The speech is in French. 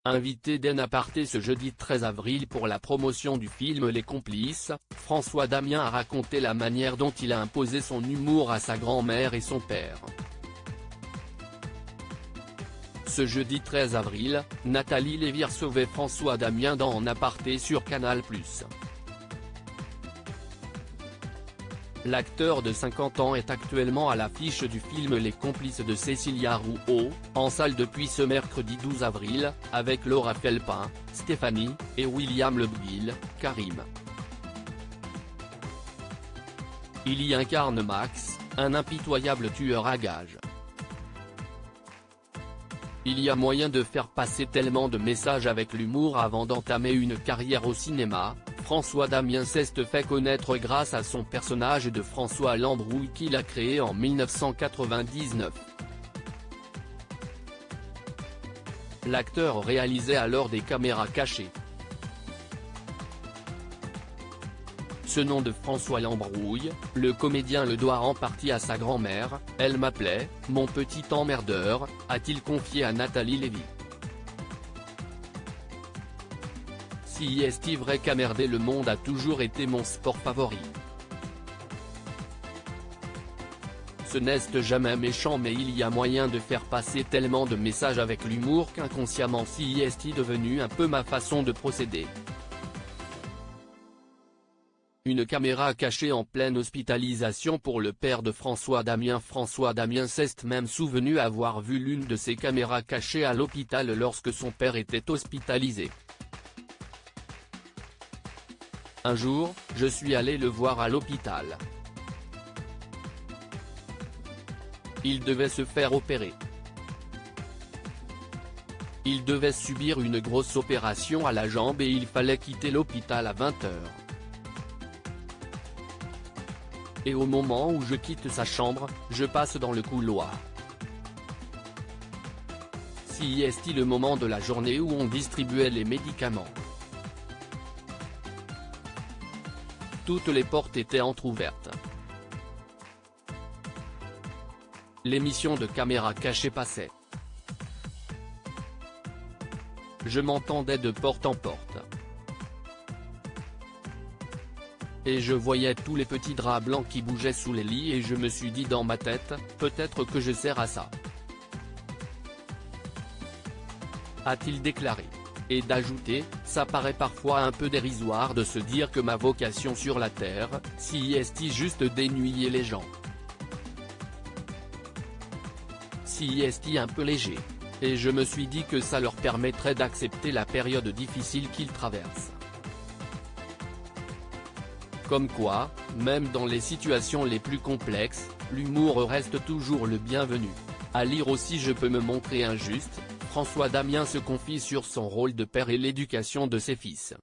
Invité d'En Aparté ce jeudi 13 avril pour la promotion du film Les Complices, François Damien a raconté la manière dont il a imposé son humour à sa grand-mère et son père. Ce jeudi 13 avril, Nathalie Lévy recevait François Damien dans En Aparté sur Canal+. L'acteur de 50 ans est actuellement à l'affiche du film Les Complices de Cécilia Rouault, en salle depuis ce mercredi 12 avril, avec Laura Felpin, Stéphanie, et William Lebguil, Karim. Il y incarne Max, un impitoyable tueur à gages. Il y a moyen de faire passer tellement de messages avec l'humour avant d'entamer une carrière au cinéma. François Damien s'est fait connaître grâce à son personnage de François Lambrouille qu'il a créé en 1999. L'acteur réalisait alors des caméras cachées. Ce nom de François Lambrouille, le comédien le doit en partie à sa grand-mère. « Elle m'appelait « mon petit emmerdeur », a-t-il confié à Nathalie Lévy. Si est-il vrai qu'emmerder le monde a toujours été mon sport favori. Ce n'est jamais méchant, mais il y a moyen de faire passer tellement de messages avec l'humour qu'inconsciemment si est devenu un peu ma façon de procéder. Une caméra cachée en pleine hospitalisation pour le père de François Damien. François Damien s'est même souvenu avoir vu l'une de ces caméras cachées à l'hôpital lorsque son père était hospitalisé. Un jour, je suis allé le voir à l'hôpital. Il devait se faire opérer. Il devait subir une grosse opération à la jambe et il fallait quitter l'hôpital à 20h. Et au moment où je quitte sa chambre, je passe dans le couloir. Si est-il le moment de la journée où on distribuait les médicaments. Toutes les portes étaient entr'ouvertes. L'émission de caméra cachée passait. Je m'entendais de porte en porte. Et je voyais tous les petits draps blancs qui bougeaient sous les lits et je me suis dit dans ma tête, peut-être que je sers à ça. A-t-il déclaré. Et d'ajouter, ça paraît parfois un peu dérisoire de se dire que ma vocation sur la terre, si est juste d'ennuyer les gens. Si est un peu léger. Et je me suis dit que ça leur permettrait d'accepter la période difficile qu'ils traversent. Comme quoi, même dans les situations les plus complexes, l'humour reste toujours le bienvenu. À lire aussi Je peux me montrer injuste. François Damien se confie sur son rôle de père et l'éducation de ses fils.